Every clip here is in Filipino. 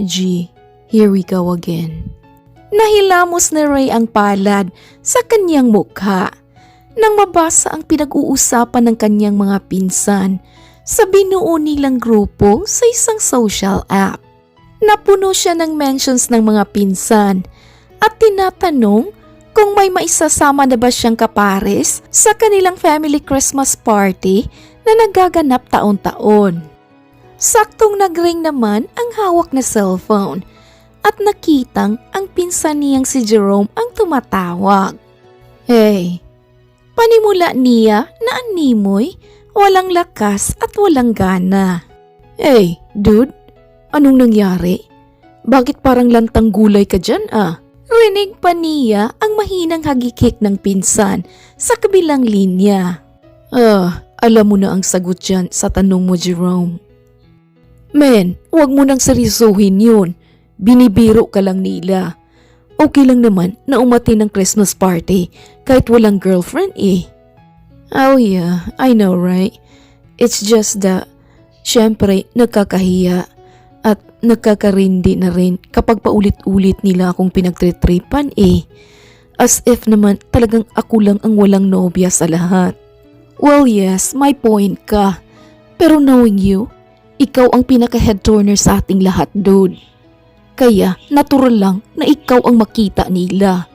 G, here we go again. Nahilamos ni Ray ang palad sa kanyang mukha nang mabasa ang pinag-uusapan ng kanyang mga pinsan sa binuo nilang grupo sa isang social app. Napuno siya ng mentions ng mga pinsan at tinatanong kung may maisasama na ba siyang kapares sa kanilang family Christmas party na nagaganap taon-taon. Saktong nagring naman ang hawak na cellphone at nakitang ang pinsan niyang si Jerome ang tumatawag. Hey, panimula niya na animoy, walang lakas at walang gana. Hey, dude, anong nangyari? Bakit parang lantang gulay ka dyan Rinig pa niya ang mahinang hagikik ng pinsan sa kabilang linya. Alam mo na ang sagot dyan sa tanong mo, Jerome. Men, huwag mo nang seryosohin yun. Binibiro ka lang nila. Okay lang naman na umatin ng Christmas party kahit walang girlfriend Oh yeah, I know right? It's just that, syempre nagkakahiya at nagkakarindi na rin kapag paulit-ulit nila akong pinagtritripan As if naman talagang ako lang ang walang nobya sa lahat. Well yes, my point ka. Pero knowing you, ikaw ang pinaka-head turner sa ating lahat, dude. Kaya natural lang na ikaw ang makita nila.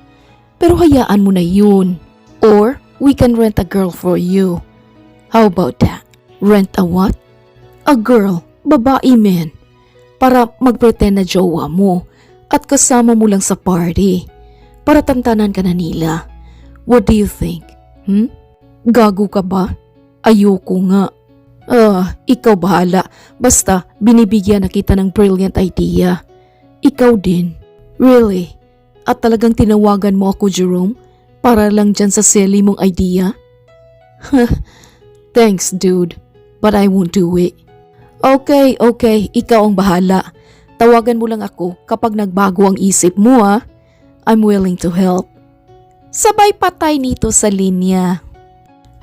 Pero hayaan mo na yun. Or we can rent a girl for you. How about that? Rent a what? A girl, babae men. Para mag-pretend na jowa mo at kasama mo lang sa party. Para tantanan ka na nila. What do you think? Gago ka ba? Ayoko nga. Ikaw bahala. Basta binibigyan na kita ng brilliant idea. Ikaw din. Really? At talagang tinawagan mo ako, Jerome? Para lang dyan sa silly mong idea? Thanks, dude. But I won't do it. Okay. Ikaw ang bahala. Tawagan mo lang ako kapag nagbago ang isip mo I'm willing to help. Sabay patay nito sa linya.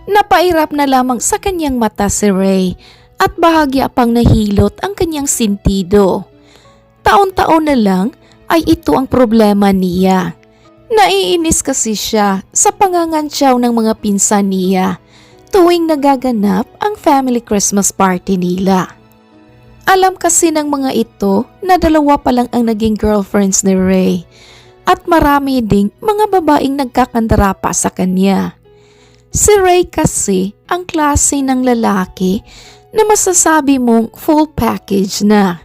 Napairap na lamang sa kanyang mata si Ray at bahagya pang nahilot ang kanyang sintido. Taon-taon na lang ay ito ang problema niya. Naiinis kasi siya sa pangangantyaw ng mga pinsan niya tuwing nagaganap ang family Christmas party nila. Alam kasi ng mga ito na dalawa pa lang ang naging girlfriends ni Ray at marami ding mga babaeng nagkakandara pa sa kanya. Si Ray kasi ang klase ng lalaki na masasabi mong full package na.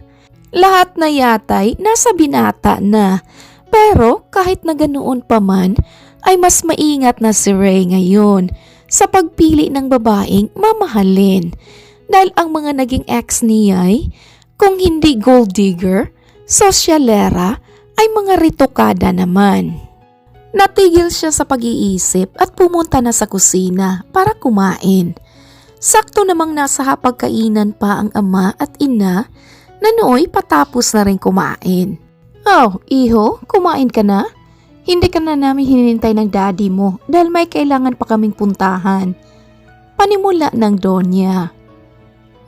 Lahat na yata'y nasa binata na, pero kahit na ganoon pa man ay mas maingat na si Ray ngayon sa pagpili ng babaeng mamahalin dahil ang mga naging ex niya'y kung hindi gold digger, sosyalera ay mga ritokada naman. Natigil siya sa pag-iisip at pumunta na sa kusina para kumain. Sakto namang nasa hapagkainan pa ang ama at ina na nooy patapos na rin kumain. Oh, iho, kumain ka na? Hindi ka na namin hinintay ng daddy mo dahil may kailangan pa kaming puntahan. Panimula ng Donya.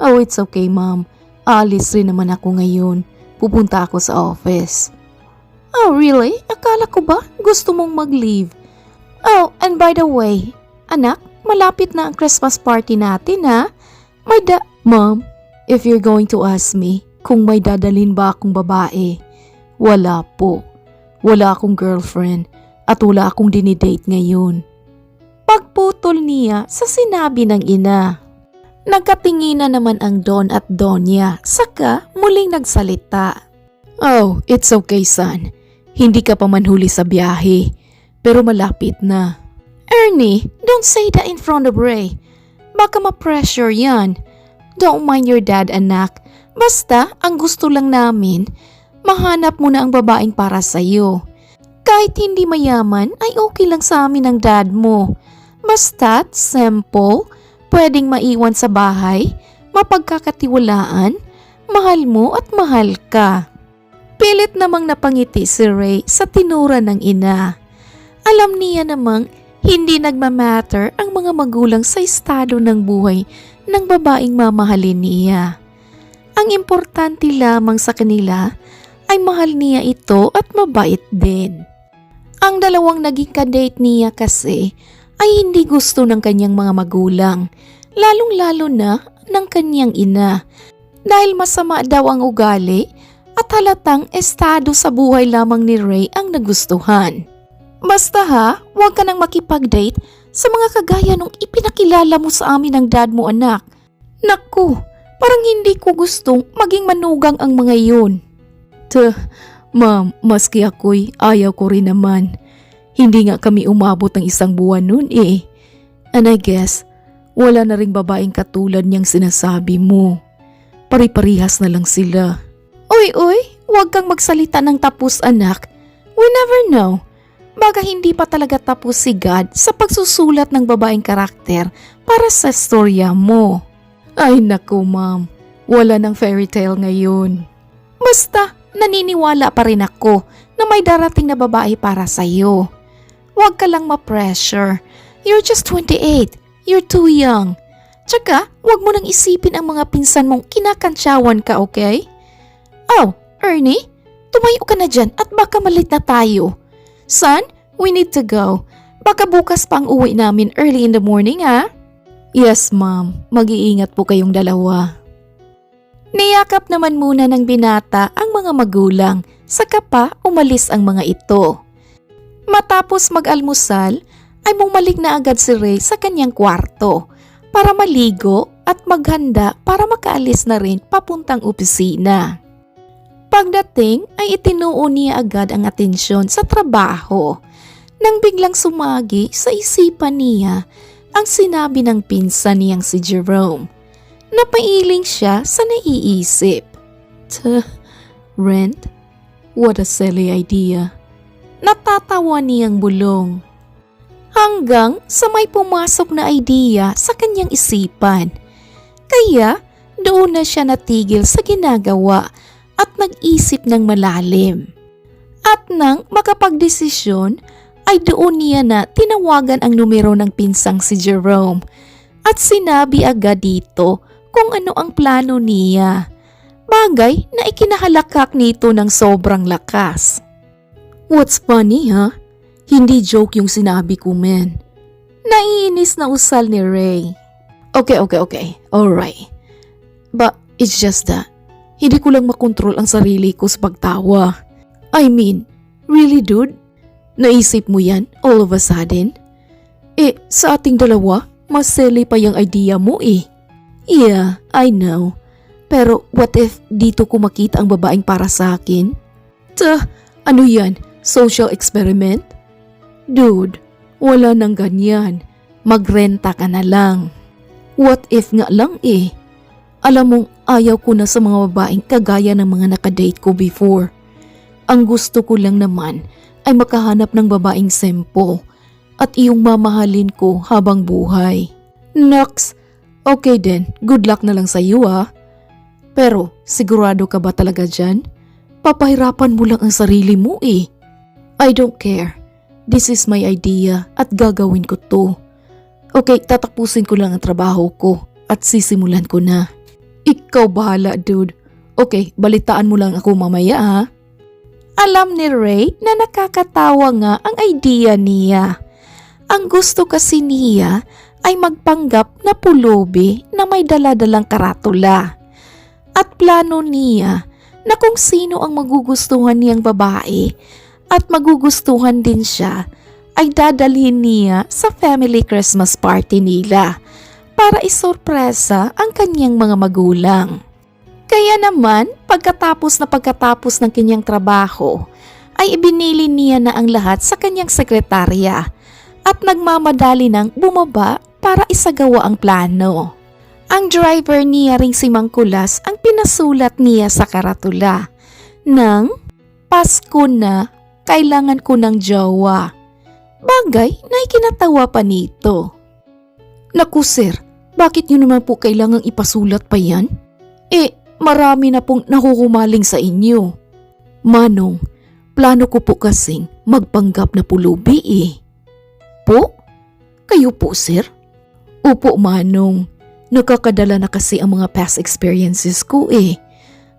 Oh, it's okay ma'am. Aalis rin naman ako ngayon. Pupunta ako sa office. Oh, really? Akala ko ba gusto mong mag-leave? Oh, and by the way, anak, malapit na ang Christmas party natin Ma'am, if you're going to ask me kung may dadalhin ba akong babae, wala po. Wala akong girlfriend at wala akong dinidate ngayon. Pagputol niya sa sinabi ng ina. Nagkatinginan naman ang Don at Donya saka muling nagsalita. Oh, it's okay son. Hindi ka pa man huli sa biyahe, pero malapit na. Ernie, don't say that in front of Ray. Baka ma-pressure yan. Don't mind your dad, anak. Basta, ang gusto lang namin, mahanap mo na ang babaeng para sa'yo. Kahit hindi mayaman, ay okay lang sa amin ang dad mo. Basta't simple, pwedeng maiwan sa bahay, mapagkakatiwalaan, mahal mo at mahal ka. Pilit namang napangiti si Ray sa tinura ng ina. Alam niya namang hindi nagmamatter ang mga magulang sa estado ng buhay ng babaeng mamahalin niya. Ang importante lamang sa kanila ay mahal niya ito at mabait din. Ang dalawang naging kadate niya kasi ay hindi gusto ng kanyang mga magulang, lalong-lalo na ng kanyang ina, dahil masama daw ang ugali at halatang estado sa buhay lamang ni Ray ang nagustuhan. Basta ha, huwag ka nang makipag-date sa mga kagaya nung ipinakilala mo sa amin ng dad mo, anak. Naku, parang hindi ko gustong maging manugang ang mga yun. Ma'am, maski ako'y ayaw ko rin naman. Hindi nga kami umabot ng 1 buwan nun eh. And I guess, wala na ring babaeng katulad niyang sinasabi mo. Pari-parihas na lang sila. Uy, huwag kang magsalita ng tapos, anak. We never know. Baka hindi pa talaga tapos si God sa pagsusulat ng babaeng karakter para sa storya mo. Ay naku, ma'am. Wala ng fairy tale ngayon. Basta, naniniwala pa rin ako na may darating na babae para sa'yo. Huwag ka lang ma-pressure. You're just 28. You're too young. Tsaka, huwag mo nang isipin ang mga pinsan mong kinakantsawan ka, okay? Oh, Ernie, tumayo ka na dyan at baka malit na tayo. Son, we need to go. Baka bukas pa ang uwi namin early in the morning, ha? Yes, ma'am. Mag-iingat po kayong dalawa. Niyakap naman muna ng binata ang mga magulang, saka pa umalis ang mga ito. Matapos mag-almusal, ay bumalik na agad si Ray sa kanyang kwarto para maligo at maghanda para makaalis na rin papuntang opisina. Pagdating ay itinuon niya agad ang atensyon sa trabaho nang biglang sumagi sa isipan niya ang sinabi ng pinsan niyang si Jerome. Napailing siya sa naiisip. Rent? What a silly idea. Natatawa niyang bulong. Hanggang sa may pumasok na idea sa kanyang isipan. Kaya doon na siya natigil sa ginagawa at nag-isip ng malalim. At nang makapagdesisyon ay doon niya na tinawagan ang numero ng pinsang si Jerome at sinabi agad dito kung ano ang plano niya. Bagay na ikinahalakak nito ng sobrang lakas. What's funny, ha? Hindi joke yung sinabi ko, men. Naiinis na usal ni Ray. Okay. Alright. But it's just that hindi ko lang makontrol ang sarili ko sa pagtawa. I mean, really dude? Naisip mo yan all of a sudden? Sa ating dalawa, mas silly pa yung idea mo eh. Yeah, I know. Pero what if dito ko makita ang babaeng para sa akin? Ano yan? Social experiment? Dude, wala nang ganyan. Magrenta ka na lang. What if nga lang eh? Alam mong ayaw ko na sa mga babaeng kagaya ng mga nakadate ko before. Ang gusto ko lang naman ay makahanap ng babaeng sempo at iyong mamahalin ko habang buhay. Nox, okay din, good luck na lang sa iyo ah. Pero sigurado ka ba talaga dyan? Papahirapan mo lang ang sarili mo eh. I don't care. This is my idea at gagawin ko to. Okay, tatapusin ko lang ang trabaho ko at sisimulan ko na. Ikaw bahala, dude. Okay, balitaan mo lang ako mamaya ha. Alam ni Ray na nakakatawa nga ang idea niya. Ang gusto kasi niya ay magpanggap na pulubi na may daladalang karatula. At plano niya na kung sino ang magugustuhan niyang babae at magugustuhan din siya ay dadalhin niya sa family Christmas party nila para isorpresa ang kanyang mga magulang. Kaya naman pagkatapos ng kanyang trabaho ay ibinili niya na ang lahat sa kanyang sekretarya at nagmamadali ng bumaba para isagawa ang plano. Ang driver niya ring si Mangkulas ang pinasulat niya sa karatula ng Pasko na, kailangan ko ng jowa. Bagay na ikinatawa pa nito. Naku sir, bakit nyo naman po kailangang ipasulat pa yan? Marami na pong nahuhumaling sa inyo. Manong, plano ko po kasing magpanggap na pulubi eh. Po? Kayo po sir? Opo Manong. Nakakadala na kasi ang mga past experiences ko eh.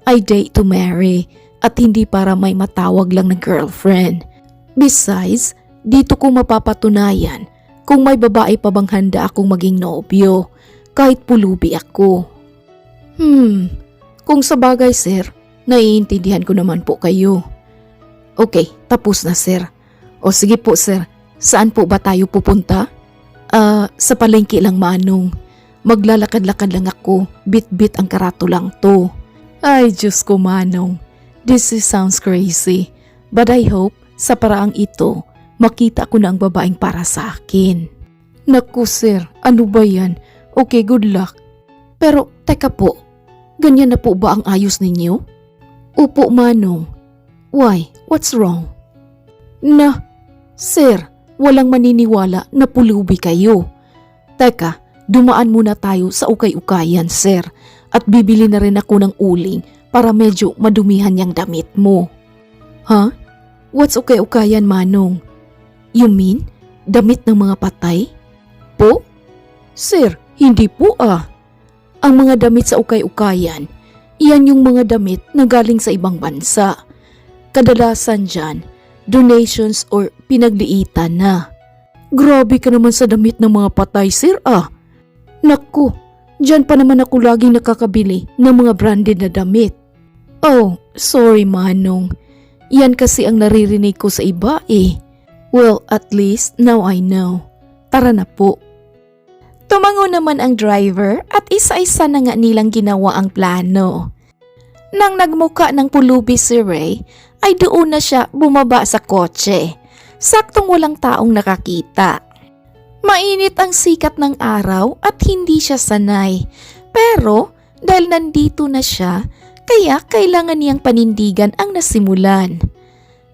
I date to marry, at hindi para may matawag lang na girlfriend. Besides, dito ko mapapatunayan kung may babae pa bang handa akong maging nobyo kahit pulubi ako. Kung sa bagay sir, naiintindihan ko naman po kayo. Okay, tapos na sir. O sige po sir, saan po ba tayo pupunta? Sa palengke lang manong. Maglalakad-lakad lang ako, bit-bit ang karato lang to. Ay Diyos ko manong, this sounds crazy. But I hope sa paraang ito, makita ko na ang babaeng para sa akin. Naku sir, ano ba yan? Okay, good luck. Pero teka po, ganyan na po ba ang ayos ninyo? Opo manong. Why? What's wrong? Sir, walang maniniwala na pulubi kayo. Teka, dumaan muna tayo sa ukay-ukayan sir at bibili na rin ako ng uling para medyo madumihan yung damit mo. Ha? What's ukay-ukayan manong? You mean, damit ng mga patay? Po? Sir, hindi po ah. Ang mga damit sa ukay-ukayan, iyan yung mga damit na galing sa ibang bansa. Kadalasan dyan, donations or pinagliitan na. Grabe ka naman sa damit ng mga patay, sir ah. Naku, dyan pa naman ako laging nakakabili ng mga branded na damit. Oh, sorry manong. Yan kasi ang naririnig ko sa iba eh. Well, at least now I know. Tara na po. Tumango naman ang driver at isa-isa na nga nilang ginawa ang plano. Nang nagmuka ng pulubi si Ray, ay doon na siya bumaba sa kotse. Saktong walang taong nakakita. Mainit ang sikat ng araw at hindi siya sanay. Pero dahil nandito na siya, kaya kailangan niyang panindigan ang nasimulan.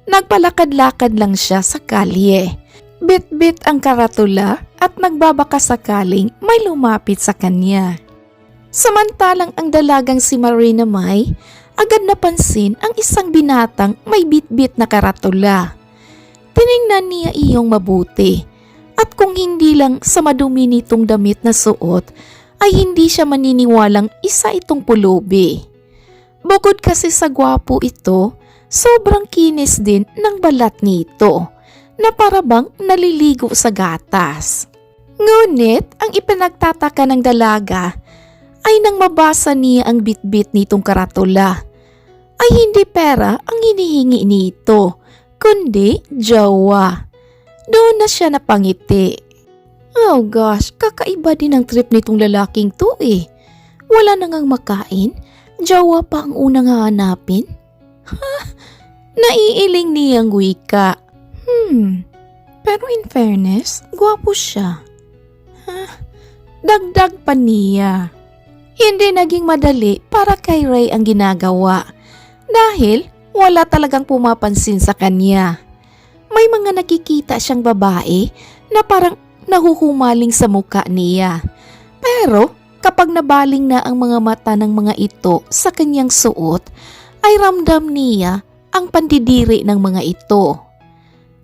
Nagpalakad-lakad lang siya sa kalye. Bit-bit ang karatula at nagbabaka sakaling may lumapit sa kanya. Samantalang ang dalagang si Marina May, agad napansin ang isang binatang may bit-bit na karatula. Tiningnan niya iyong mabuti at kung hindi lang sa madumi nitong damit na suot, ay hindi siya maniniwalang isa itong pulubi. Bukod kasi sa gwapo ito, sobrang kinis din ng balat nito na parabang naliligo sa gatas. Ngunit ang ipinagtataka ng dalaga ay nang mabasa niya ang bit-bit nitong karatula, ay hindi pera ang hinihingi nito, kundi jowa. Doon na siya napangiti. Oh gosh, kakaiba din ang trip nitong lalaking to eh. Wala na ngang makain, jowa pa ang unang hahanapin. Naiiling niyang wika. Pero in fairness, gwapo siya. Dagdag pa niya. Hindi naging madali para kay Ray ang ginagawa dahil wala talagang pumapansin sa kanya. May mga nakikita siyang babae na parang nahuhumaling sa muka niya. Pero kapag nabaling na ang mga mata ng mga ito sa kanyang suot, ay ramdam niya ang pandidiri ng mga ito.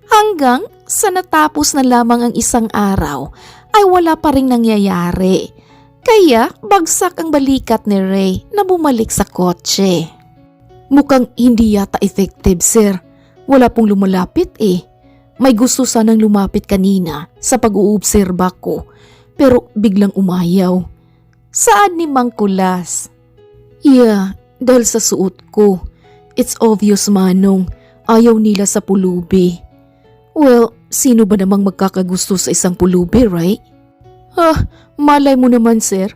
Hanggang sa natapos na lamang ang isang araw ay wala pa ring nangyayari. Kaya bagsak ang balikat ni Ray na bumalik sa kotse. Mukhang hindi yata effective sir. Wala pong lumalapit eh. May gusto sanang lumapit kanina sa pag-uobserba ko pero biglang umayaw. Saan ni Mang Kulas? Yeah, dahil sa suot ko. It's obvious manong, ayaw nila sa pulubi. Well, sino ba namang magkakagusto sa isang pulubi, right? Malay mo naman sir.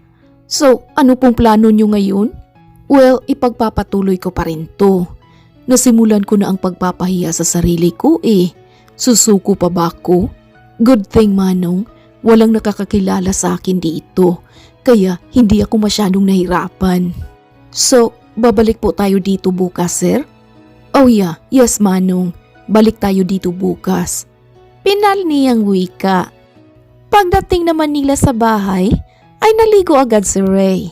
So, ano pong plano nyo ngayon? Well, ipagpapatuloy ko pa rin to. Nasimulan ko na ang pagpapahiya sa sarili ko eh. Susuko pa ba ako? Good thing manong, walang nakakakilala sa akin dito. Kaya hindi ako masyadong nahirapan. So, babalik po tayo dito bukas sir? Oh yeah, yes manong. Balik tayo dito bukas. Pinal niyang wika. Pagdating naman nila sa bahay, ay naligo agad si Ray.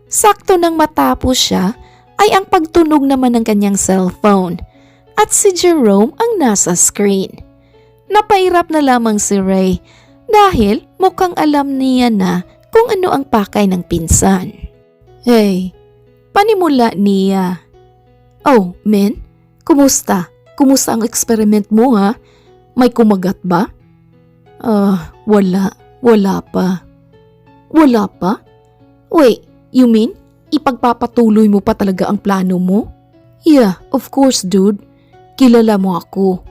Sakto nang matapos siya, ay ang pagtunog naman ng kanyang cellphone at si Jerome ang nasa screen. Napairap na lamang si Ray dahil mukhang alam niya na kung ano ang pakay ng pinsan. Hey, panimula niya. Oh, men, kumusta? Kumusta ang experiment mo ha? May kumagat ba? Wala. Wala pa. Wala pa? Wait, you mean, ipagpapatuloy mo pa talaga ang plano mo? Yeah, of course dude. Kilala mo ako.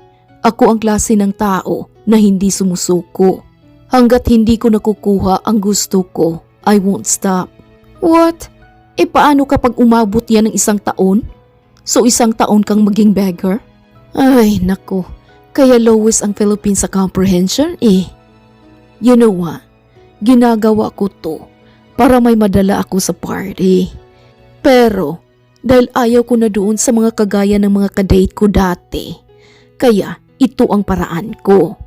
Ako ang klase ng tao na hindi sumusuko. Hanggat hindi ko nakukuha ang gusto ko, I won't stop. What? Paano kapag umabot yan ng 1 taon? So 1 taon kang maging beggar? Ay, naku. Kaya lowest ang Philippines sa comprehension eh. You know what? Ginagawa ko to para may madala ako sa party. Pero dahil ayaw ko na doon sa mga kagaya ng mga kadate ko dati, kaya ito ang paraan ko.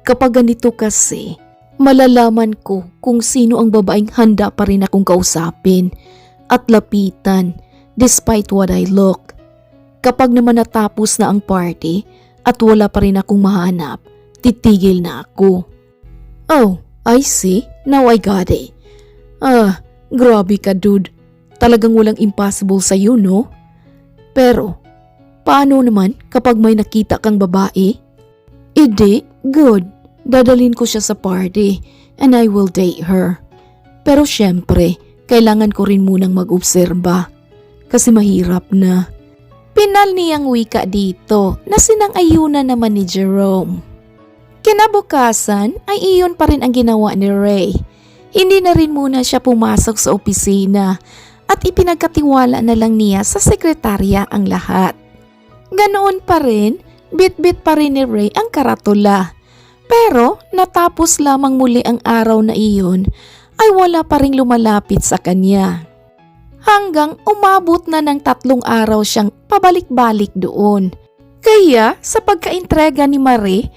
Kapag ganito kasi, malalaman ko kung sino ang babaeng handa pa rin akong kausapin at lapitan despite what I look. Kapag naman natapos na ang party at wala pa rin akong mahanap, titigil na ako. Oh, I see. Now I got it. Grabe ka dude. Talagang walang impossible sa'yo, no? Pero, paano naman kapag may nakita kang babae? Hindi, good. Dadalhin ko siya sa party and I will date her. Pero syempre, kailangan ko rin munang mag-obserba. Kasi mahirap na. Pinal niyang wika dito na sinang-ayunan naman ni Jerome. Kinabukasan ay iyon pa rin ang ginawa ni Ray. Hindi na rin muna siya pumasok sa opisina at ipinagkatiwala na lang niya sa sekretarya ang lahat. Ganoon pa rin, bit-bit pa rin ni Ray ang karatula. Pero natapos lamang muli ang araw na iyon ay wala pa ring lumalapit sa kanya. Hanggang umabot na ng 3 araw siyang pabalik-balik doon. Kaya sa pagkaintrega ni Marie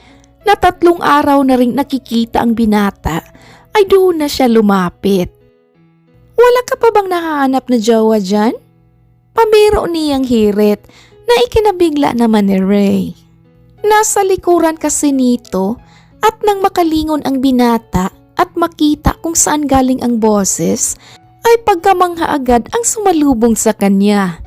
na 3 araw na ring nakikita ang binata ay doon na siya lumapit. Wala ka pa bang nahahanap na jowa dyan? Pabiro niyang hirit na ikinabigla naman ni Ray. Nasa likuran kasi nito at nang makalingon ang binata at makita kung saan galing ang boses, ay pagkamangha agad ang sumalubong sa kanya.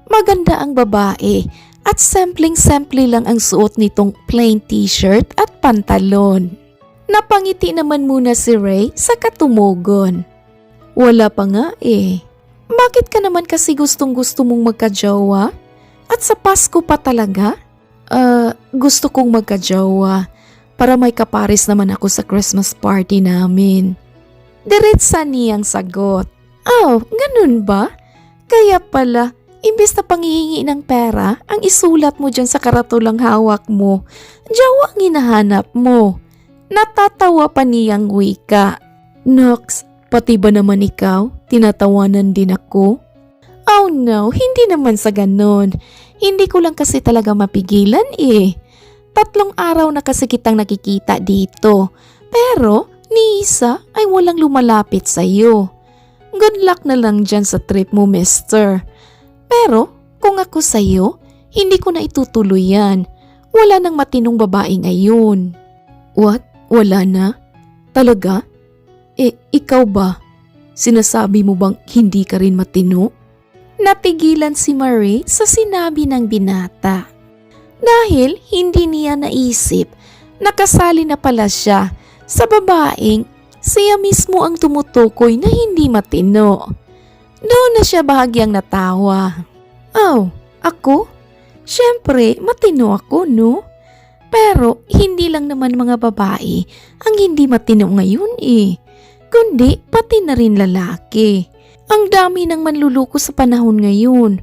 Maganda ang babae at simpleng-simple lang ang suot nitong plain t-shirt at pantalon. Napangiti naman muna si Ray sa katumugon. Wala pa nga eh. Bakit ka naman kasi gustong-gusto mong magkajowa? At sa Pasko pa talaga? Gusto kong magkajowa para may kapares naman ako sa Christmas party namin. Diretsa niyang sagot. Oh, ganun ba? Kaya pala, imbes na panghihingi ng pera, ang isulat mo dyan sa karatulang hawak mo, jowa ang hinahanap mo. Natatawa pa niyang wika. Nox, pati ba naman ikaw? Tinatawanan din ako? Oh no, hindi naman sa ganon. Hindi ko lang kasi talaga mapigilan eh. 3 araw na kasi kitang nakikita dito. Pero ni isa ay walang lumalapit sa'yo. Good luck na lang dyan sa trip mo, mister. Pero kung ako sa'yo, hindi ko na itutuloy yan. Wala nang matinong babae ngayon. What? Wala na? Talaga? Ikaw ba? Sinasabi mo bang hindi ka rin matino? Natigilan si Marie sa sinabi ng binata. Dahil hindi niya naisip, nakasali na pala siya sa babaeng siya mismo ang tumutukoy na hindi matino. Doon na siya bahagyang natawa. Oh, ako? Siyempre, matino ako, no? Pero hindi lang naman mga babae ang hindi matino ngayon eh. Kundi pati na rin lalaki. Ang dami ng manluluko sa panahon ngayon.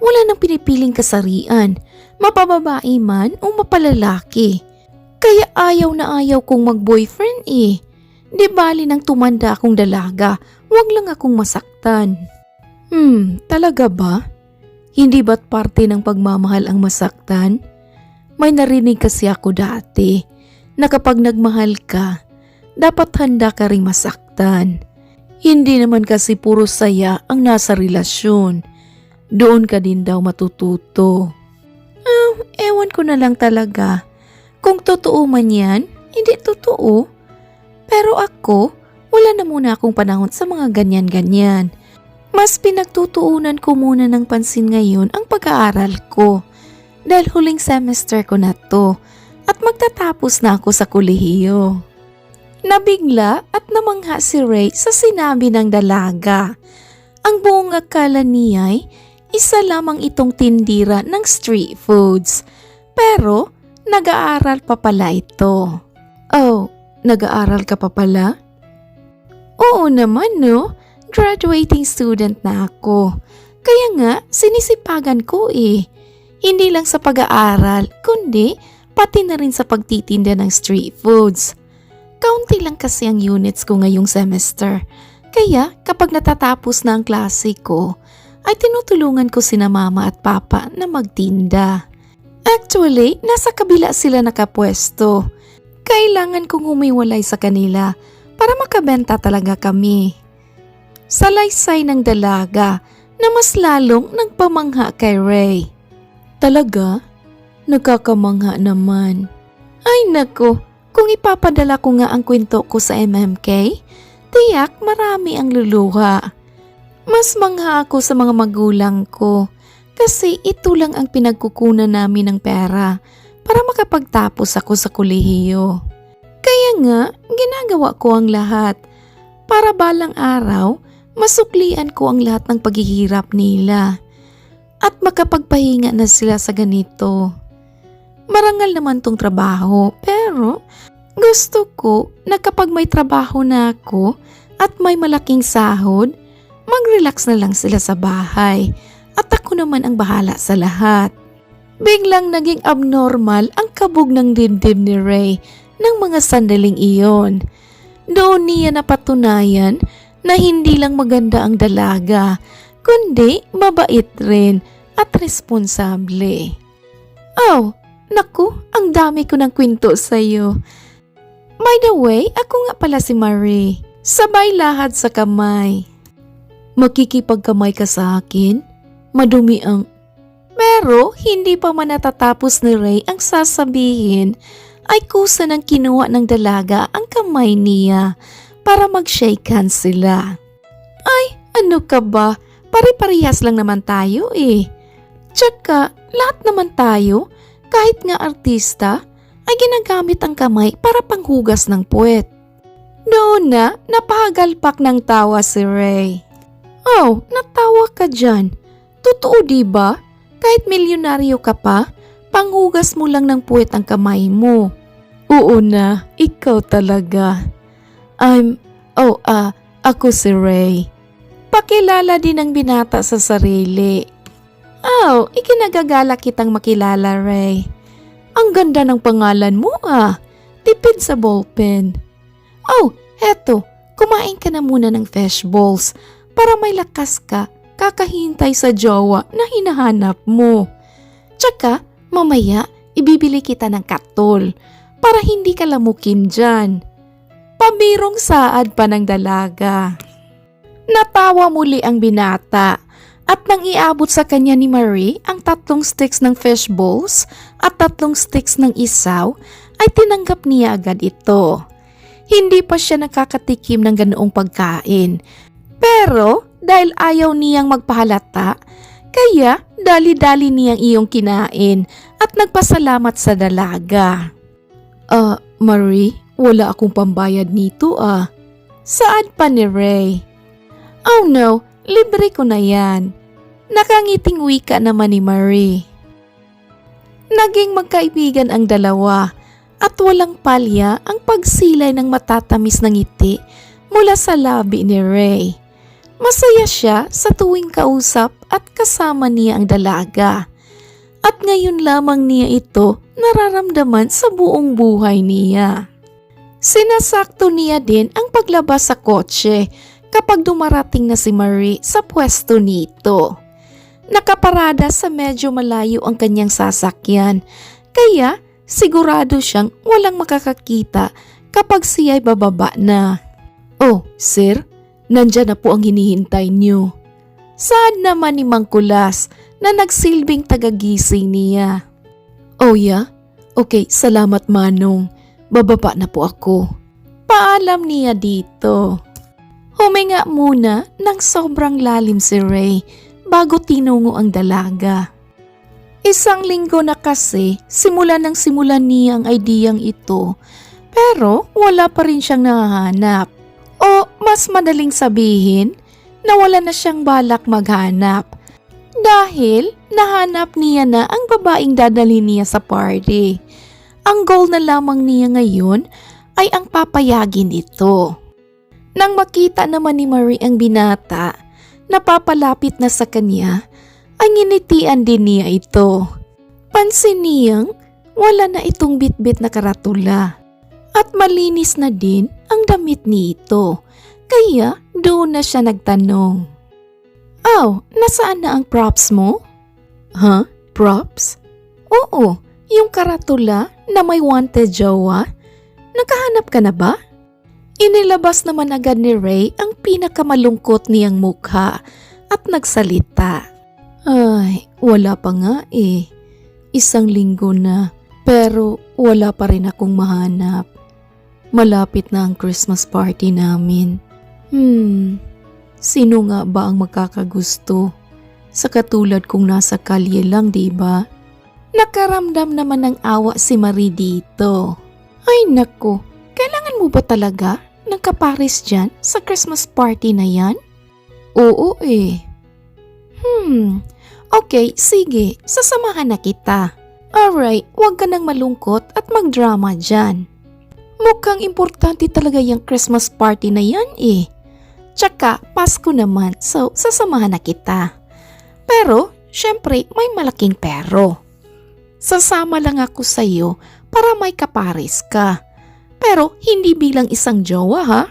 Wala nang pinipiling kasarian, mapababae man o mapalalaki. Kaya ayaw na ayaw kong mag-boyfriend eh. Di bali nang tumanda akong dalaga, wag lang akong masaktan. Talaga ba? Hindi ba't parte ng pagmamahal ang masaktan? May narinig kasi ako dati na kapag nagmahal ka, dapat handa ka ring masaktan. Hindi naman kasi puro saya ang nasa relasyon. Doon ka din daw matututo. Ewan ko na lang talaga. Kung totoo man yan, hindi totoo. Pero ako, wala na muna akong panahon sa mga ganyan-ganyan. Mas pinagtutuunan ko muna ng pansin ngayon ang pag-aaral ko dahil huling semester ko na to at magtatapos na ako sa kolehiyo. Nabigla at namangha si Ray sa sinabi ng dalaga. Ang buong akala niya ay isa lamang itong tindira ng street foods. Pero nag-aaral pa pala ito. Oh, nag-aaral ka pa pala? Oo naman no, graduating student na ako. Kaya nga sinisipagan ko eh. Hindi lang sa pag-aaral kundi pati na rin sa pagtitinda ng street foods. Kaunti lang kasi ang units ko ngayong semester. Kaya kapag natatapos na ang klase ko, ay tinutulungan ko sina mama at papa na magtinda. Actually, nasa kabila sila nakapwesto. Kailangan kong humiwalay sa kanila para makabenta talaga kami. Salaysay ng dalaga na mas lalong nagpamangha kay Ray. Talaga? Nagkakamangha naman. Ay nako, kung ipapadala ko nga ang kwento ko sa MMK, tiyak marami ang luluha. Mas mangha ako sa mga magulang ko kasi ito lang ang pinagkukunan namin ng pera para makapagtapos ako sa kolehiyo. Kaya nga, ginagawa ko ang lahat para balang araw masuklian ko ang lahat ng paghihirap nila at makapagpahinga na sila sa ganito. Marangal naman tong trabaho pero gusto ko na kapag may trabaho na ako at may malaking sahod, mag-relax na lang sila sa bahay at ako naman ang bahala sa lahat. Biglang naging abnormal ang kabog ng dibdib ni Ray ng mga sandaling iyon. Doon niya napatunayan na hindi lang maganda ang dalaga, kundi mabait rin at responsable. Oh, naku, ang dami ko ng kwento sa'yo. By the way, ako nga pala si Marie. Sabay lahad sa kamay. Makikipagkamay ka sa akin? Madumi ang... Pero hindi pa man natatapos ni Ray ang sasabihin ay kusa ng kinuha ng dalaga ang kamay niya para mag-shake hands sila. Ay, ano ka ba? Pare-parehas lang naman tayo eh. Tsaka, lahat naman tayo, kahit nga artista, ay ginagamit ang kamay para panghugas ng puwet. Doon na, napahagalpak ng tawa si Ray. Oh, natawa ka dyan. Totoo diba? Kahit milyonaryo ka pa, panghugas mo lang ng puwet ang kamay mo. Oo na, ikaw talaga. Ako si Ray. Pakilala din ang binata sa sarili. Oh, ikinagagala kitang makilala, Ray. Ang ganda ng pangalan mo ah. Tipid sa ballpen. Oh, heto, kumain ka na muna ng fish balls para may lakas ka kakahintay sa jowa na hinahanap mo. Tsaka, mamaya, ibibili kita ng katol para hindi ka lamukin dyan. Pabirong saad pa ng dalaga. Natawa muli ang binata. At nang iabot sa kanya ni Marie ang 3 sticks ng fish balls at 3 sticks ng isaw, ay tinanggap niya agad ito. Hindi pa siya nakakatikim ng ganoong pagkain. Pero dahil ayaw niyang magpahalata, kaya dali-dali niyang iyong kinain at nagpasalamat sa dalaga. Marie, wala akong pambayad nito ah. Saan pa ni Ray? Oh no, libre ko na yan. Nakangiting wika naman ni Marie. Naging magkaibigan ang dalawa at walang palya ang pagsilay ng matatamis ng ngiti mula sa labi ni Ray. Masaya siya sa tuwing kausap at kasama niya ang dalaga. At ngayon lamang niya ito nararamdaman sa buong buhay niya. Sinasakto niya din ang paglabas sa kotse kapag dumarating na si Marie sa pwesto nito. Nakaparada sa medyo malayo ang kanyang sasakyan, kaya sigurado siyang walang makakakita kapag siya'y bababa na. Oh, sir, nandyan na po ang hinihintay niyo. Saan naman ni Mang Kulas na nagsilbing tagagising niya? Oh yeah? Okay, salamat Manong. Bababa na po ako. Paalam niya dito. Huminga muna ng sobrang lalim si Ray bago tinungo ang dalaga. Isang linggo na kasi simula niya ang ideyang ito, pero wala pa rin siyang nahahanap. O mas madaling sabihin na wala na siyang balak maghanap dahil nahanap niya na ang babaeng dadalhin niya sa party. Ang goal na lamang niya ngayon ay ang papayagin ito. Nang makita naman ni Marie ang binata na papalapit na sa kanya, ay nginitian din niya ito. Pansin niyang wala na itong bitbit na karatula at malinis na din ang damit nito, kaya doon na siya nagtanong. "Oh, nasaan na ang props mo?" "Huh? Props?" "Oo, yung karatula na may wanted jowa. Nakahanap ka na ba?" Inilabas naman agad ni Ray ang pinakamalungkot niyang mukha at nagsalita. "Ay, wala pa nga eh. Isang linggo na, pero wala pa rin akong mahanap. Malapit na ang Christmas party namin. Sino nga ba ang makakagusto? Sa katulad kong nasa kalye lang, diba?" Nakaramdam naman ng awa si Marie dito. "Ay nako, kailangan mo ba talaga ng kapares dyan sa Christmas party na yan?" "Oo eh." Okay, sige, sasamahan na kita." "Alright, huwag ka nang malungkot at magdrama dyan. Mukhang importante talaga yung Christmas party na yan eh. Tsaka Pasko naman, so sasamahan na kita. Pero, syempre may malaking pero. Sasama lang ako sa'yo para may kapares ka. Pero hindi bilang isang jowa ha?"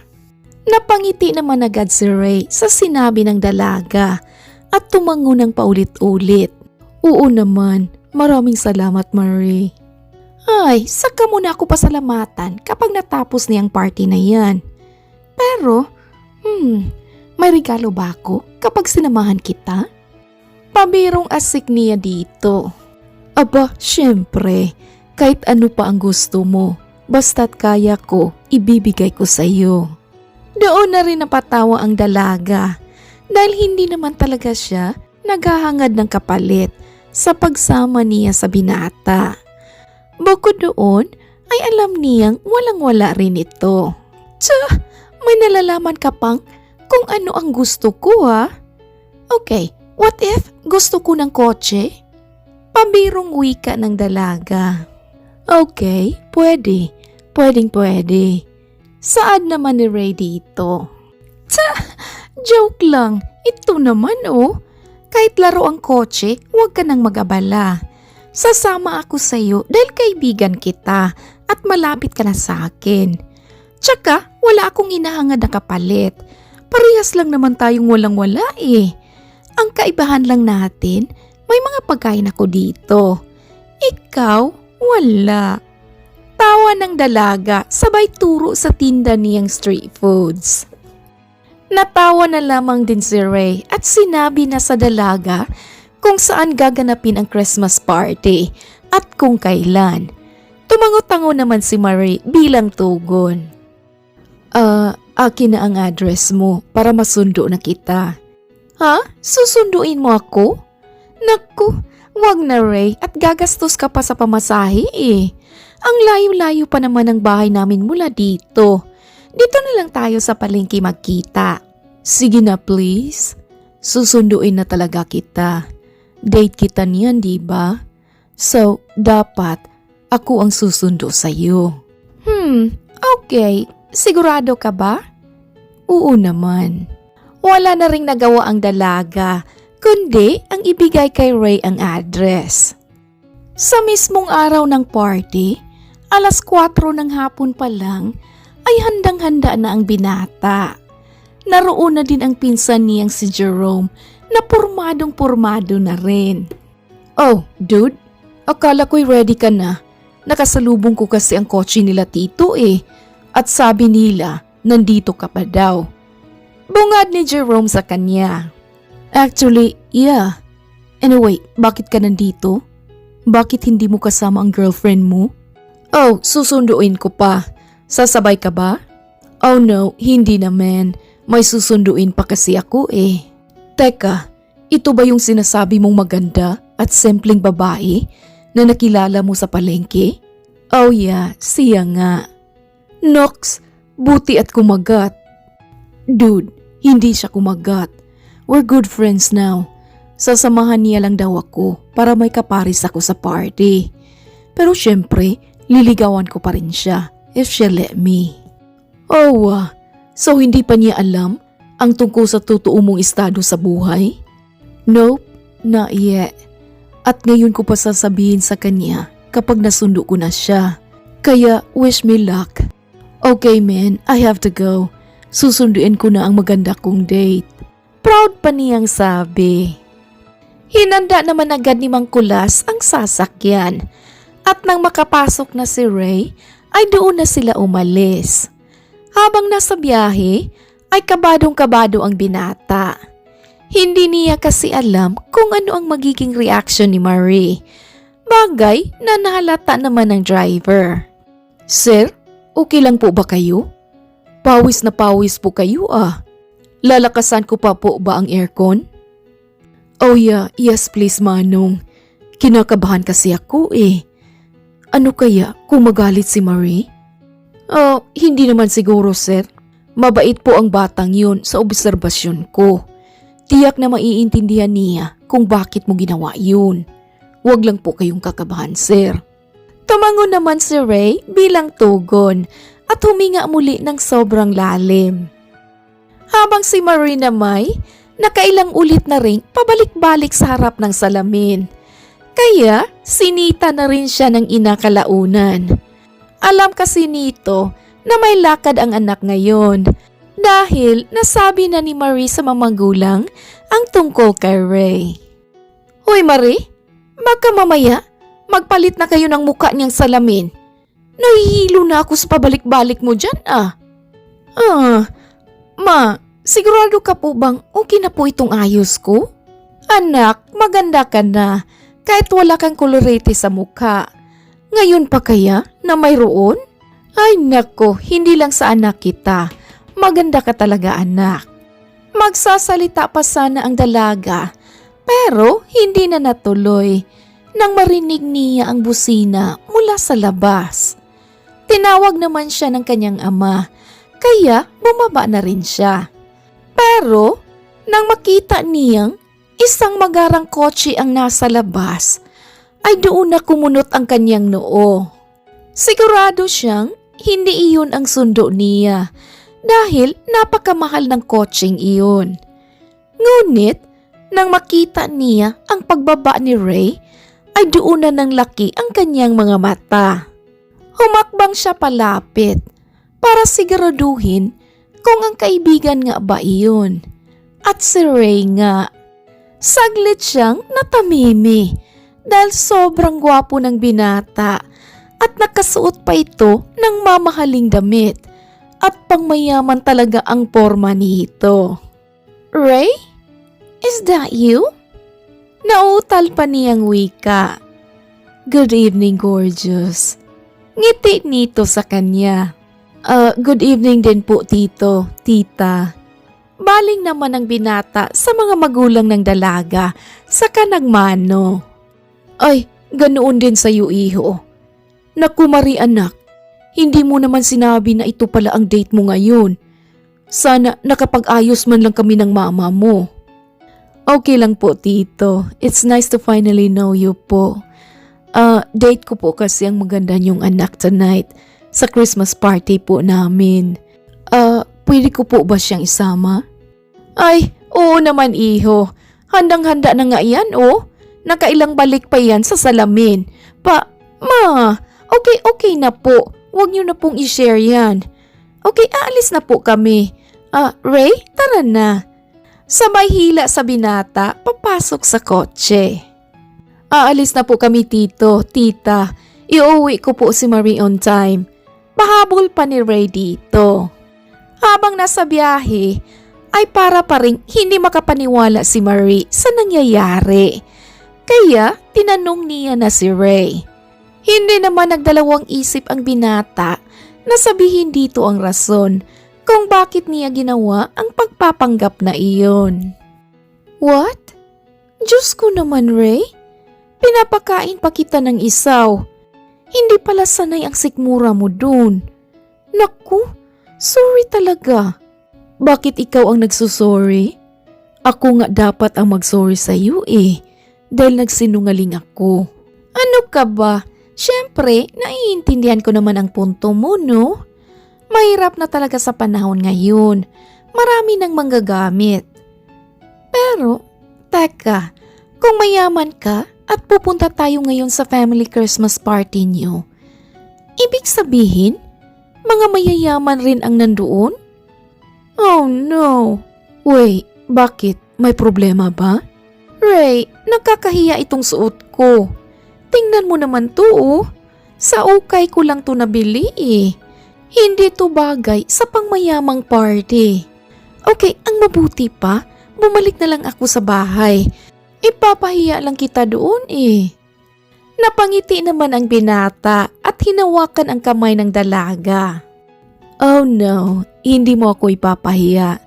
Napangiti naman agad si Ray sa sinabi ng dalaga at tumango ng paulit-ulit. "Oo naman, maraming salamat Marie." "Ay, saka mo na ako pasalamatan kapag natapos niyang party na yan. Pero, may regalo ba ako kapag sinamahan kita?" Pabirong asik niya dito. "Aba, syempre, kahit ano pa ang gusto mo, basta't kaya ko, ibibigay ko sa iyo." Doon na rin napatawa ang dalaga dahil hindi naman talaga siya naghahangad ng kapalit sa pagsama niya sa binata. Bukod doon ay alam niyang walang-wala rin ito. May nalalaman ka pang kung ano ang gusto ko ha? Okay, what if gusto ko ng kotse? Pabirong wika ng dalaga. Okay, pwede. Pwedeng-pwede. Saad naman ni Ray dito. Joke lang. Ito naman oh. Kahit laro ang kotse, huwag ka nang mag-abala. Sasama ako sa iyo dahil kaibigan kita at malapit ka na sa akin. Tsaka wala akong hinahangad na kapalit. Parehas lang naman tayong walang-wala eh. Ang kaibahan lang natin, may mga pagkain ako dito. Ikaw, wala. Tawa ng dalaga sabay turo sa tinda niyang street foods. Natawa na lamang din si Ray at sinabi na sa dalaga kung saan gaganapin ang Christmas party at kung kailan. Tumango-tango naman si Marie bilang tugon. Akin na ang address mo para masundo na kita." "Ha? Susunduin mo ako?" "Naku, wag na Ray at gagastos ka pa sa pamasahe eh. Ang layo-layo pa naman ang bahay namin mula dito. Dito na lang tayo sa palengke magkita." "Sige na please. Susunduin na talaga kita. Date kita niyan, diba? So, dapat ako ang susundo sa'yo." Okay. Sigurado ka ba?" "Oo naman." Wala na ring nagawa ang dalaga, kundi ang ibigay kay Ray ang address. Sa mismong araw ng party, 4:00 ng hapon pa lang, ay handang-handa na ang binata. Naroon na din ang pinsan niyang si Jerome na pormadong-pormado na rin. "Oh, dude, akala ko'y ready ka na. Nakasalubong ko kasi ang kotse nila tito eh. At sabi nila, nandito ka pa daw." Bungad ni Jerome sa kanya. "Actually, yeah. Anyway, bakit ka nandito? Bakit hindi mo kasama ang girlfriend mo?" "Oh, susunduin ko pa. Sasabay ka ba?" "Oh no, hindi naman. May susunduin pa kasi ako eh. Teka, ito ba yung sinasabi mong maganda at simpleng babae na nakilala mo sa palengke? Oh yeah, siya nga. Nox, buti at kumagat. Dude, hindi siya kumagat. We're good friends now. Sasamahan niya lang daw ako para may kaparis ako sa party. Pero syempre, liligawan ko pa rin siya if she'll let me. Oh, so hindi pa niya alam ang tungkol sa totoo mong estado sa buhay? Nope, not yet. At ngayon ko pa sasabihin sa kanya kapag nasundo ko na siya. Kaya wish me luck. Okay man, I have to go. Susunduin ko na ang maganda kong date. Proud pa niyang sabi. Hinanda naman agad ni Mang Kulas ang sasakyan. At nang makapasok na si Ray, ay doon na sila umalis. Habang nasa biyahe, ay kabadong-kabado ang binata. Hindi niya kasi alam kung ano ang magiging reaction ni Marie. Bagay na nahalata naman ng driver. Sir, okay lang po ba kayo? Pawis na pawis po kayo ah. Lalakasan ko pa po ba ang aircon? Oh yeah, yes please Manong. Kinakabahan kasi ako eh. Ano kaya kung magalit si Marie? Oh, hindi naman siguro sir. Mabait po ang batang yun sa obserbasyon ko. Tiyak na maiintindihan niya kung bakit mo ginawa yun. Huwag lang po kayong kakabahan sir. Tumango naman si Ray bilang tugon at huminga muli ng sobrang lalim. Habang si Marie naman nakailang ulit na ring pabalik-balik sa harap ng salamin. Kaya sinita na rin siya ng inakalaunan. Alam kasi nito na may lakad ang anak ngayon dahil nasabi na ni Marie sa mamagulang ang tungkol kay Ray. Hoy Marie, baka mamaya magpalit na kayo ng mukha niyang salamin. Nahihilo na ako sa pabalik-balik mo dyan ah. Ma, sigurado ka po bang okay na po itong ayos ko? Anak, maganda ka na kahit wala kang kolorete sa mukha. Ngayon pa kaya na mayroon? Ay nako, hindi lang sa anak kita. Maganda ka talaga anak. Magsasalita pa sana ang dalaga pero hindi na natuloy nang marinig niya ang busina mula sa labas. Tinawag naman siya ng kanyang ama kaya bumaba na rin siya. Pero nang makita niyang isang magarang kotse ang nasa labas, ay doon na kumunot ang kanyang noo. Sigurado siyang hindi iyon ang sundo niya dahil napakamahal ng kotseng iyon. Ngunit nang makita niya ang pagbaba ni Ray, ay doon na ng laki ang kanyang mga mata. Humakbang siya palapit para siguraduhin kung ang kaibigan nga ba iyon. At si Ray nga. Saglit siyang natamimi dahil sobrang gwapo ng binata at nakasuot pa ito ng mamahaling damit at pangmayaman talaga ang porma nito. Ray? Is that you? Nautal pa niyang wika. Good evening, gorgeous. Ngiti nito sa kanya. Good evening din po tito, tita. Baling naman ang binata sa mga magulang ng dalaga saka nagmano. Ay, ganoon din sa iyo iho. Naku Marie anak, hindi mo naman sinabi na ito pala ang date mo ngayon. Sana nakapag-ayos man lang kami ng mama mo. Okay lang po tito, it's nice to finally know you po. Date ko po kasi ang maganda niyong anak tonight sa Christmas party po namin. Pwede ko po ba siyang isama? Ay, oo naman iho. Handang-handa na nga yan oh. Nakailang balik pa yan sa salamin. Okay na po. Huwag niyo na pong i-share yan. Okay, aalis na po kami. Ray, tara na. Sabay hila sa binata, papasok sa kotse. Aalis na po kami tito, tita. Iuwi ko po si Marie on time. Pahabol pa ni Ray dito. Habang nasa biyahe, ay para pa ring hindi makapaniwala si Marie sa nangyayari. Kaya tinanong niya na si Ray. Hindi naman nagdalawang isip ang binata na sabihin dito ang rason kung bakit niya ginawa ang pagpapanggap na iyon. What? Diyos ko naman, Ray. Pinapakain pa kita ng isaw. Hindi pala sanay ang sikmura mo dun. Naku, sorry talaga. Bakit ikaw ang nagsusorry? Ako nga dapat ang magsorry sa iyo dahil nagsinungaling ako. Ano ka ba? Siyempre, naiintindihan ko naman ang punto mo, no? Mahirap na talaga sa panahon ngayon. Marami nang manggagamit. Pero, teka, kung mayaman ka at pupunta tayo ngayon sa family Christmas party niyo, ibig sabihin, mga mayayaman rin ang nandoon? Oh no! Wait, bakit? May problema ba? Ray, nakakahiya itong suot ko. Tingnan mo naman to. Sa ukay ko lang to nabili Hindi to bagay sa pangmayamang party. Okay, ang mabuti pa, bumalik na lang ako sa bahay. Ipapahiya lang kita doon Napangiti naman ang binata at hinawakan ang kamay ng dalaga. Oh no, hindi mo ako ipapahiya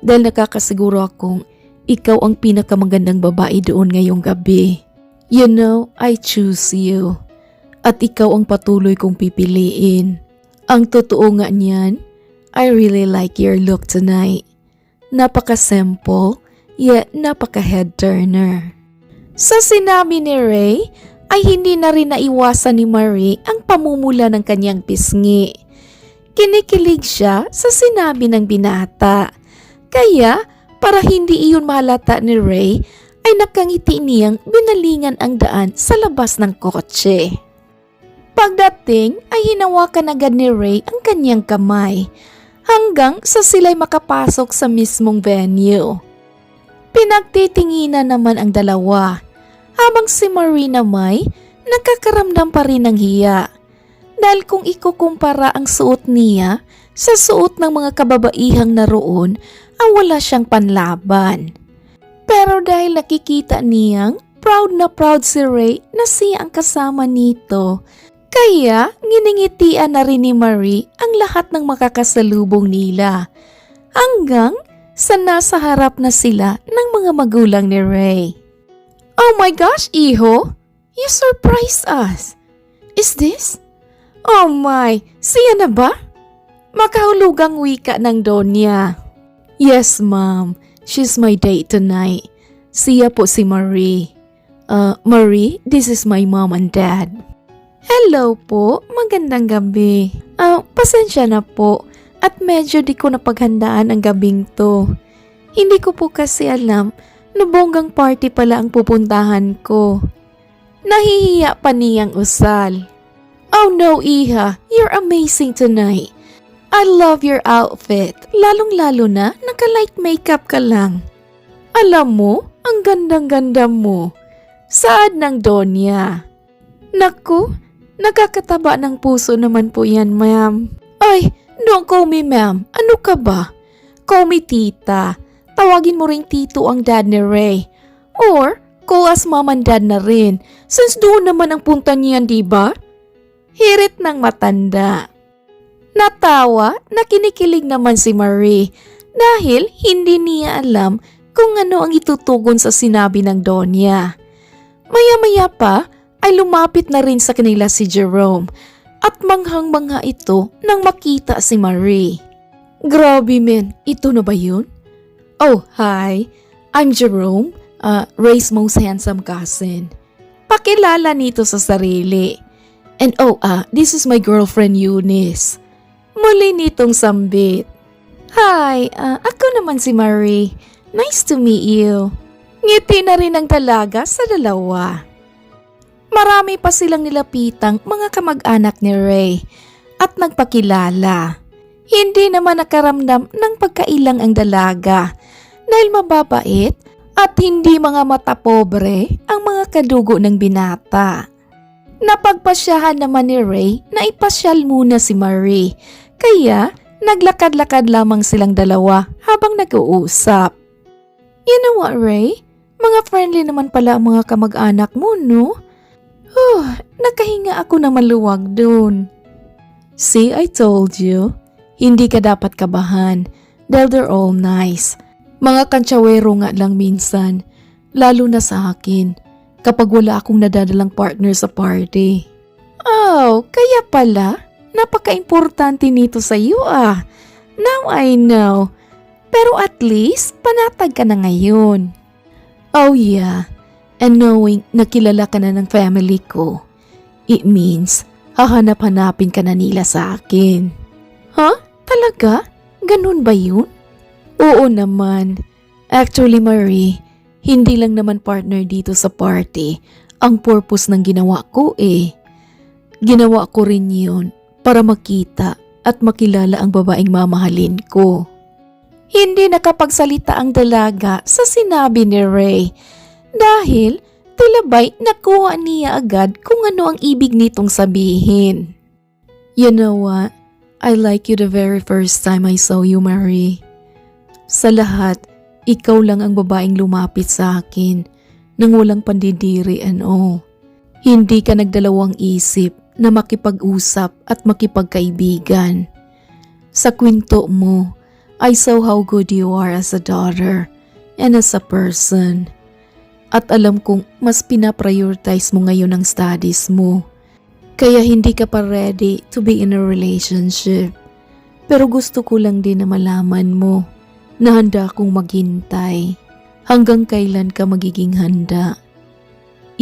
dahil nakakasiguro akong ikaw ang pinakamagandang babae doon ngayong gabi. You know, I choose you. At ikaw ang patuloy kong pipiliin. Ang totoo nga niyan, I really like your look tonight. Napaka-simple, yet napaka-head turner. Sa sinabi ni Ray, ay hindi na rin naiwasan ni Marie ang pamumula ng kanyang pisngi. Kinikilig siya sa sinabi ng binata. Kaya, para hindi iyon mahalata ni Ray, ay nakangiti niyang binalingan ang daan sa labas ng kotse. Pagdating ay hinawakan agad ni Ray ang kanyang kamay hanggang sa sila'y makapasok sa mismong venue. Pinagtitinginan naman ang dalawa habang si Marie namay nakakaramdam pa rin ng hiya dahil kung ikukumpara ang suot niya sa suot ng mga kababaihang naroon ay wala siyang panlaban. Pero dahil nakikita niyang proud na proud si Ray na siya ang kasama nito, kaya nginingitian na rin ni Marie ang lahat ng makakasalubong nila hanggang sa nasa harap na sila ng mga magulang ni Ray. Oh my gosh, Iho! You surprised us! Is this? Oh my! Siya na ba? Makahulugang wika ng Donya. Yes, ma'am. She's my date tonight. Siya po si Marie. Marie, this is my mom and dad. Hello po, magandang gabi. Pasensya na po at medyo di ko napaghandaan ang gabing to. Hindi ko po kasi alam na bonggang party pala ang pupuntahan ko. Nahihiya pa niyang usal. Oh no, Iha, you're amazing tonight. I love your outfit, lalong-lalo na naka-light makeup ka lang. Alam mo, ang gandang-ganda mo. Saad ng Donya. Naku, nakakataba ng puso naman po yan, ma'am. Ay, don't call me ma'am. Ano ka ba? Call me tita. Tawagin mo ring tito ang dad ni Ray. Or, call us mom and dad na rin. Since doon naman ang punta niyan, diba? Hirit ng matanda. Natawa na kinikilig naman si Marie dahil hindi niya alam kung ano ang itutugon sa sinabi ng Donya. Maya-maya pa ay lumapit na rin sa kanila si Jerome at manghang-mangha ito nang makita si Marie. Grabe men, ito na ba yun? Oh, hi. I'm Jerome, Ray's most handsome cousin. Pakilala nito sa sarili. And this is my girlfriend Eunice. Muli nitong sambit. Hi, ako naman si Marie. Nice to meet you. Ngiti na rin ang dalaga sa dalawa. Marami pa silang nilapitang mga kamag-anak ni Ray at nagpakilala. Hindi naman nakaramdam ng pagkailang ang dalaga dahil mababait at hindi mga mata pobre ang mga kadugo ng binata. Napagpasyahan naman ni Ray na ipasyal muna si Marie, kaya naglakad-lakad lamang silang dalawa habang nag-uusap. You know what, Ray? Mga friendly naman pala ang mga kamag-anak mo, no? Nakahinga ako na maluwag dun. See, I told you. Hindi ka dapat kabahan dahil they're all nice. Mga kantsawero nga lang minsan, lalo na sa akin kapag wala akong nadadalang partner sa party. Oh, kaya pala, napaka-importante nito sa iyo ah. Now I know. Pero at least, panatag ka na ngayon. Oh yeah, and knowing na kilala ka na ng family ko, it means hahanap-hanapin ka na nila sa akin. Huh? Talaga? Ganun ba yun? Oo naman. Actually Marie, hindi lang naman partner dito sa party ang purpose ng ginawa ko eh. Ginawa ko rin yun para makita at makilala ang babaeng mamahalin ko. Hindi nakapagsalita ang dalaga sa sinabi ni Ray dahil tilabay nakuha niya agad kung ano ang ibig nitong sabihin. You know what? I like you the very first time I saw you, Marie. Sa lahat, ikaw lang ang babaeng lumapit sa akin nang walang pandidiri and all. Hindi ka nagdalawang isip na makipag-usap at makipagkaibigan. Sa kwento mo, I saw how good you are as a daughter and as a person. At alam kong mas pinaprioritize mo ngayon ang studies mo. Kaya hindi ka pa ready to be in a relationship. Pero gusto ko lang din na malaman mo na handa akong maghintay. Hanggang kailan ka magiging handa?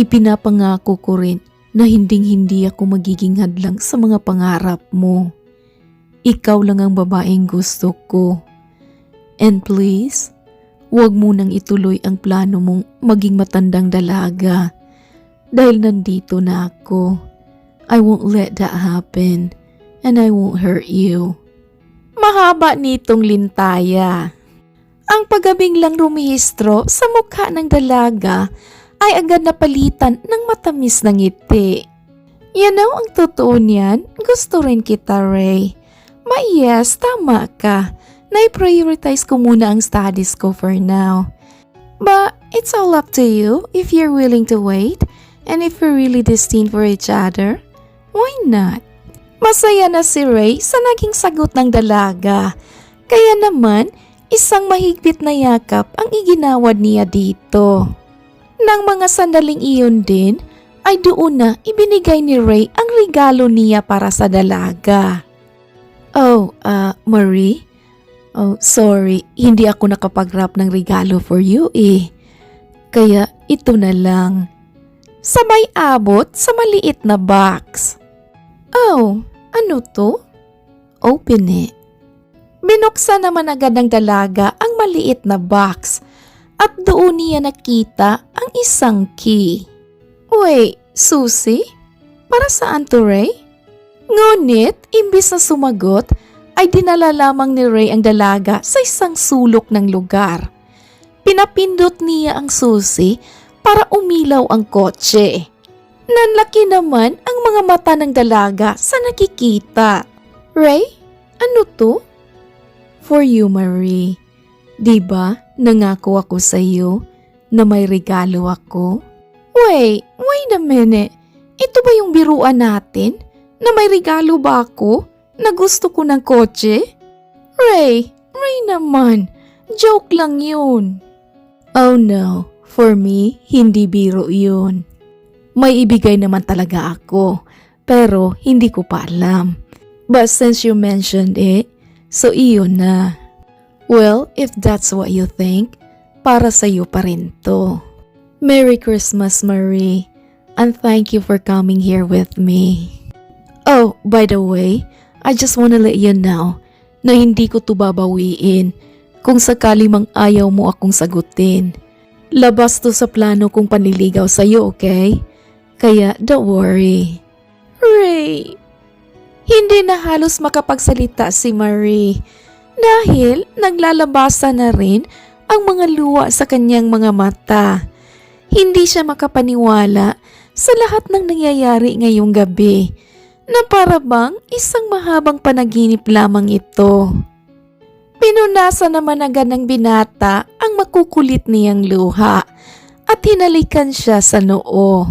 Ipinapangako ko rin na hinding-hindi ako magiging hadlang sa mga pangarap mo. Ikaw lang ang babaeng gusto ko. And please, huwag mo nang ituloy ang plano mong maging matandang dalaga. Dahil nandito na ako. I won't let that happen. And I won't hurt you. Mahaba nitong lintaya. Ang pagabing lang rumihistro sa mukha ng dalaga ay agad napalitan ng matamis na ngiti. You know, ang totoo niyan, gusto rin kita, Ray. Yes, tama ka. Na-prioritize ko muna ang studies ko for now. But it's all up to you if you're willing to wait and if we're really destined for each other. Why not? Masaya na si Ray sa naging sagot ng dalaga. Kaya naman, isang mahigpit na yakap ang iginawad niya dito. Nang mga sandaling iyon din, ay doon na ibinigay ni Ray ang regalo niya para sa dalaga. Oh, Marie? Oh, sorry, hindi ako nakapag-wrap ng regalo for you eh. Kaya ito na lang. Sabay abot sa maliit na box. Oh, ano to? Open it. Binuksan naman agad ng dalaga ang maliit na box. At doon niya nakita ang isang key. Wait, susi? Para saan to, Ray? Ngunit, imbis na sumagot, ay dinala lamang ni Ray ang dalaga sa isang sulok ng lugar. Pinapindot niya ang susi para umilaw ang kotse. Nanlaki naman ang mga mata ng dalaga sa nakikita. Ray, ano to? For you, Marie. Diba, nangako ako sa iyo na may regalo ako? Wait a minute. Ito ba yung biruan natin? Na may regalo ba ako? Na gusto ko ng kotse? Ray naman. Joke lang yun. Oh no, for me, hindi biro yun. May ibigay naman talaga ako, pero hindi ko pa alam. But since you mentioned it, so iyon na. Well, if that's what you think, para sa'yo pa rin to. Merry Christmas, Marie, and thank you for coming here with me. Oh, by the way, I just wanna let you know na hindi ko to babawiin kung sakali mang ayaw mo akong sagutin. Labas to sa plano kong panliligaw sa'yo, okay? Kaya don't worry. Ray! Hindi na halos makapagsalita si Marie. Dahil naglalabasa na rin ang mga luha sa kanyang mga mata. Hindi siya makapaniwala sa lahat ng nangyayari ngayong gabi na para bang isang mahabang panaginip lamang ito. Pinunasan naman agad ng binata ang makukulit niyang luha at hinalikan siya sa noo.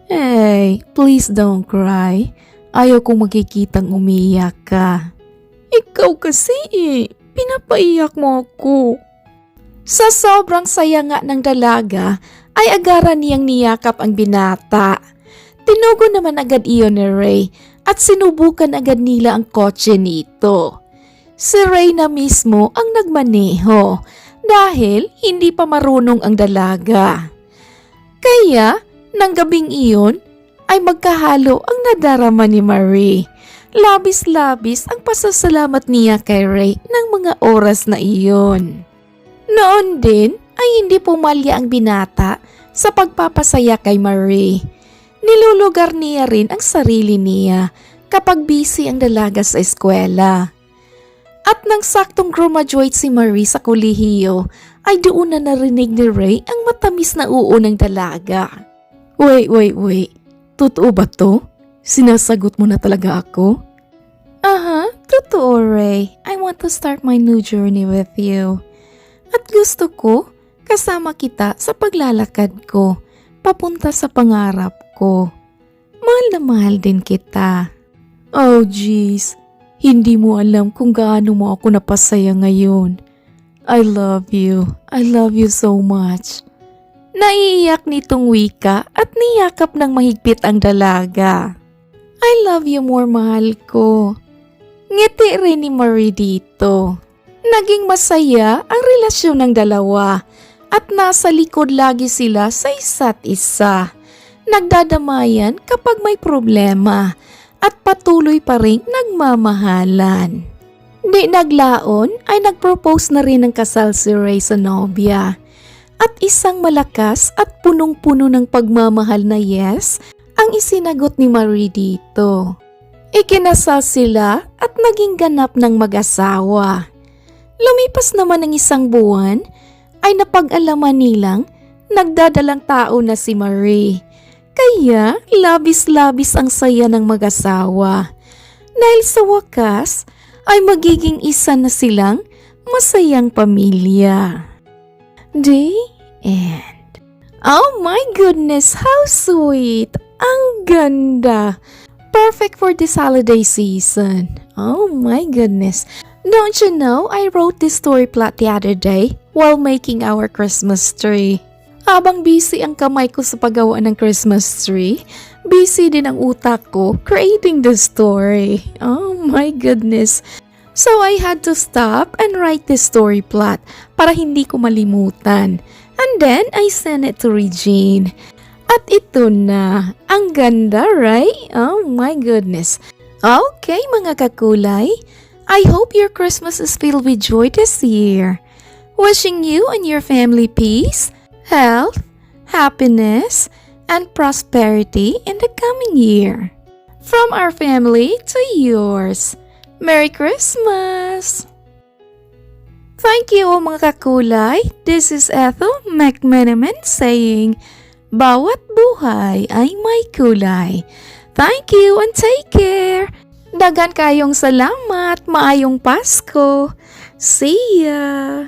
Hey, please don't cry. Ayaw kong makikitang umiyak ka. Ikaw kasi pinapaiyak mo ako. Sa sobrang saya nga ng dalaga, ay agaran niyang niyakap ang binata. Tinugo naman agad iyon ni Ray at sinubukan agad nila ang kotse nito. Si Ray na mismo ang nagmaneho dahil hindi pa marunong ang dalaga. Kaya, nang gabing iyon, ay magkahalo ang nadarama ni Marie. Labis-labis ang pasasalamat niya kay Ray ng mga oras na iyon. Noon din ay hindi pumalya ang binata sa pagpapasaya kay Marie. Nilulugar niya rin ang sarili niya kapag busy ang dalaga sa eskwela. At nang saktong graduate si Marie sa kolehiyo, ay doon na narinig ni Ray ang matamis na ng dalaga. Wait. Totoo ba to? Sinasagot mo na talaga ako? Aha, totoo Ray. I want to start my new journey with you. At gusto ko, kasama kita sa paglalakad ko, papunta sa pangarap ko. Mahal na mahal din kita. Oh jeez, hindi mo alam kung gaano mo ako napasaya ngayon. I love you so much. Naiiyak nitong wika at niyakap ng mahigpit ang dalaga. I love you more, mahal ko. Ngiti rin ni Marie dito. Naging masaya ang relasyon ng dalawa at nasa likod lagi sila sa isa't isa. Nagdadamayan kapag may problema at patuloy pa rin nagmamahalan. Di naglaon ay nagpropose na rin ng kasal si Ray sa nobya. At isang malakas at punong-puno ng pagmamahal na yes ang isinagot ni Marie dito. Ikinasal sila at naging ganap ng mag-asawa. Lumipas naman ng isang buwan ay napag-alaman nilang nagdadalang tao na si Marie. Kaya labis-labis ang saya ng mag-asawa. Dahil sa wakas ay magiging isa na silang masayang pamilya. The end. Oh my goodness, how sweet! Ang ganda! Perfect for this holiday season. Oh my goodness. Don't you know, I wrote this story plot the other day while making our Christmas tree. Habang busy ang kamay ko sa paggawa ng Christmas tree, busy din ang utak ko creating the story. Oh my goodness. So I had to stop and write this story plot para hindi ko malimutan. And then I sent it to Regine. At ito na. Ang ganda, right? Oh my goodness. Okay mga kakulay, I hope your Christmas is filled with joy this year. Wishing you and your family peace, health, happiness, and prosperity in the coming year. From our family to yours. Merry Christmas! Thank you mga kakulay. This is Ethel McMenamin saying, bawat buhay ay may kulay. Thank you and take care. Dagan kayong salamat. Maayong Pasko. See ya!